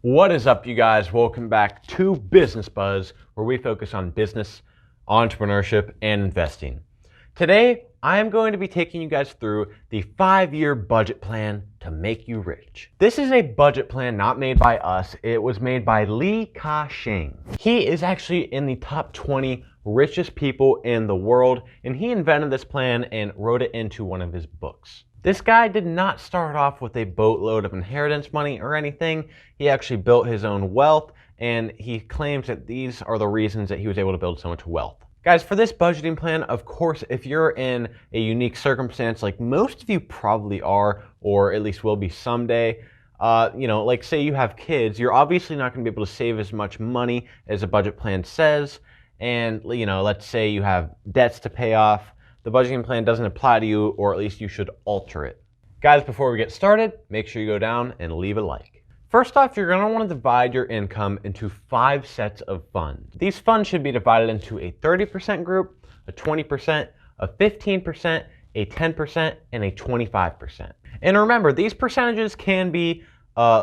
What is up, you guys? Welcome back to Business Buzz, where we focus on business, entrepreneurship, and investing. Today, I am going to be taking you guys through the 5-year budget plan to make you rich. This is a budget plan not made by us. It was made by Li Ka Shing. He is actually in the top 20 richest people in the world, and he invented this plan and wrote it into one of his books. This guy did not start off with a boatload of inheritance money or anything. He actually built his own wealth, and he claims that these are the reasons that he was able to build so much wealth. Guys, for this budgeting plan, of course, if you're in a unique circumstance like most of you probably are, or at least will be someday, like say you have kids, you're obviously not going to be able to save as much money as a budget plan says. And, let's say you have debts to pay off. The budgeting plan doesn't apply to you, or at least you should alter it. Guys, before we get started, make sure you go down and leave a like. First off, you're going to want to divide your income into 5 sets of funds. These funds should be divided into a 30% group, a 20%, a 15%, a 10%, and a 25%. And remember, these percentages can be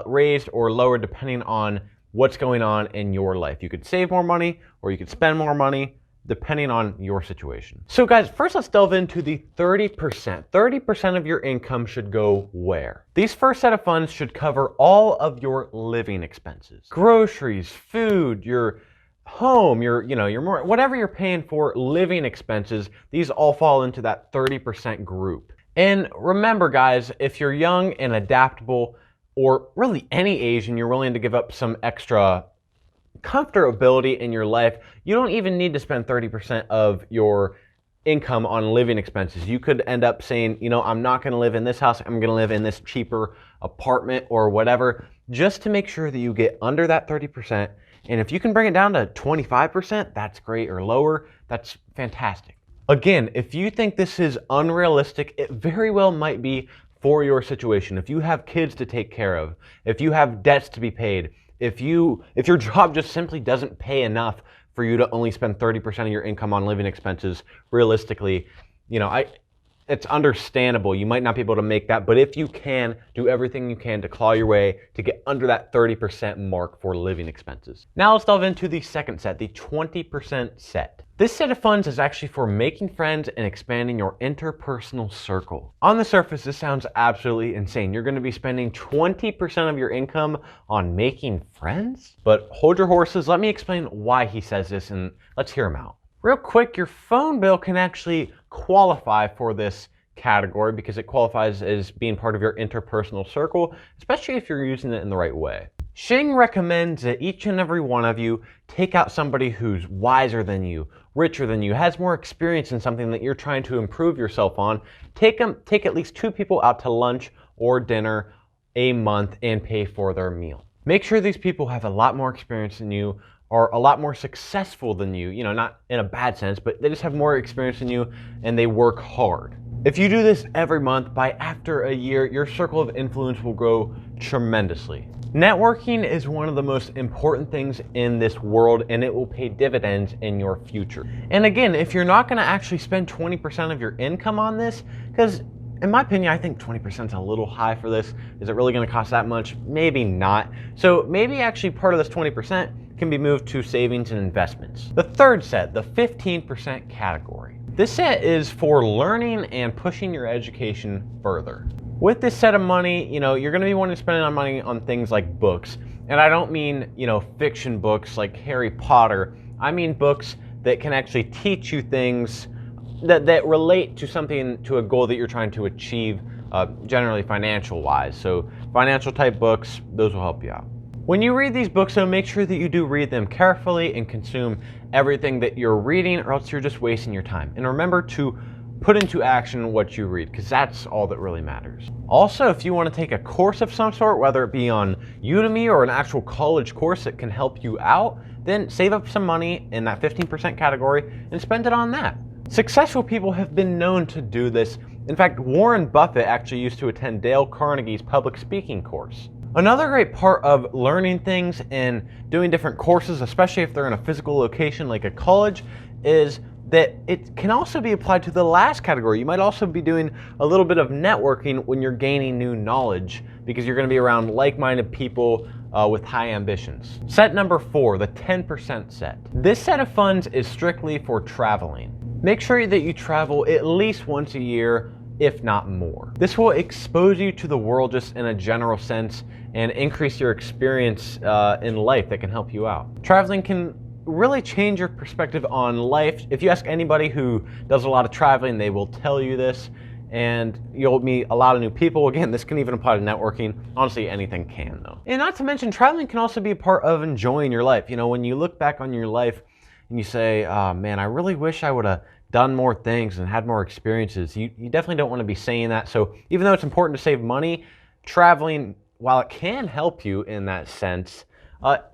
raised or lowered depending on what's going on in your life. You could save more money or you could spend more money, depending on your situation. So guys, first let's delve into the 30%. 30% of your income should go where? These first set of funds should cover all of your living expenses. Groceries, food, your home, whatever you're paying for, living expenses, these all fall into that 30% group. And remember guys, if you're young and adaptable, or really any age, and you're willing to give up some extra comfortability in your life, you don't even need to spend 30% of your income on living expenses. You could end up saying, I'm not going to live in this house, I'm going to live in this cheaper apartment or whatever, just to make sure that you get under that 30%. And if you can bring it down to 25%, that's great, or lower, that's fantastic. Again, if you think this is unrealistic, it very well might be for your situation. If you have kids to take care of, if you have debts to be paid, if your job just simply doesn't pay enough for you to only spend 30% of your income on living expenses, realistically, it's understandable. You might not be able to make that, but if you can, do everything you can to claw your way to get under that 30% mark for living expenses. Now let's delve into the second set, the 20% set. This set of funds is actually for making friends and expanding your interpersonal circle. On the surface, this sounds absolutely insane. You're going to be spending 20% of your income on making friends? But hold your horses. Let me explain why he says this, and let's hear him out. Real quick, your phone bill can actually qualify for this category because it qualifies as being part of your interpersonal circle, especially if you're using it in the right way. Shing recommends that each and every one of you take out somebody who's wiser than you, richer than you, has more experience in something that you're trying to improve yourself on. Take at least 2 people out to lunch or dinner a month and pay for their meal. Make sure these people have a lot more experience than you, are a lot more successful than you, not in a bad sense, but they just have more experience than you and they work hard. If you do this every month, by after a year, your circle of influence will grow tremendously. Networking is one of the most important things in this world, and it will pay dividends in your future. And again, if you're not gonna actually spend 20% of your income on this, because in my opinion, I think 20% is a little high for this. Is it really gonna cost that much? Maybe not. So maybe actually part of this 20% can be moved to savings and investments. The third set, the 15% category. This set is for learning and pushing your education further. With this set of money, you're gonna be wanting to spend money on things like books. And I don't mean, fiction books like Harry Potter. I mean books that can actually teach you things that relate to something, to a goal that you're trying to achieve, generally financial wise. So financial type books, those will help you out. When you read these books, though, make sure that you do read them carefully and consume everything that you're reading, or else you're just wasting your time. And remember to put into action what you read, because that's all that really matters. Also, if you want to take a course of some sort, whether it be on Udemy or an actual college course that can help you out, then save up some money in that 15% category and spend it on that. Successful people have been known to do this. In fact, Warren Buffett actually used to attend Dale Carnegie's public speaking course. Another great part of learning things and doing different courses, especially if they're in a physical location like a college, is that it can also be applied to the last category. You might also be doing a little bit of networking when you're gaining new knowledge, because you're going to be around like-minded people with high ambitions. Set number 4, the 10% set. This set of funds is strictly for traveling. Make sure that you travel at least once a year, if not more. This will expose you to the world just in a general sense and increase your experience in life that can help you out. Traveling can really change your perspective on life. If you ask anybody who does a lot of traveling, they will tell you this, and you'll meet a lot of new people. Again, this can even apply to networking. Honestly, anything can though. And not to mention, traveling can also be a part of enjoying your life. You know, when you look back on your life and you say, oh man, I really wish I would have done more things and had more experiences, you definitely don't want to be saying that. So even though it's important to save money, traveling, while it can help you in that sense,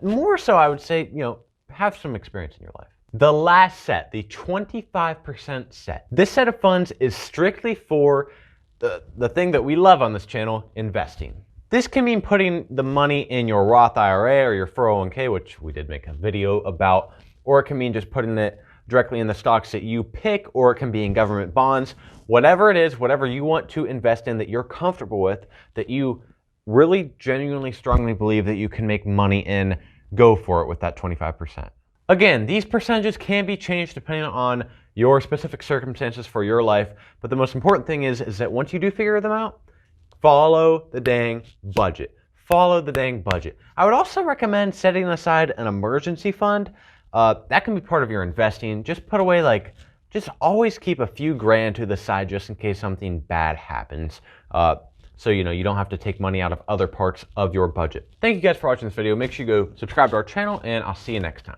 more so I would say, you know, have some experience in your life. The last set, the 25% set. This set of funds is strictly for the thing that we love on this channel, investing. This can mean putting the money in your Roth IRA or your 401k, which we did make a video about, or it can mean just putting it directly in the stocks that you pick, or it can be in government bonds. Whatever it is, whatever you want to invest in that you're comfortable with, that you really genuinely strongly believe that you can make money in, go for it with that 25%. Again, these percentages can be changed depending on your specific circumstances for your life, but the most important thing is that once you do figure them out, follow the dang budget. Follow the dang budget. I would also recommend setting aside an emergency fund. That can be part of your investing. Just put away just always keep a few grand to the side just in case something bad happens. So you know you don't have to take money out of other parts of your budget. Thank you guys for watching this video. Make sure you go subscribe to our channel, and I'll see you next time.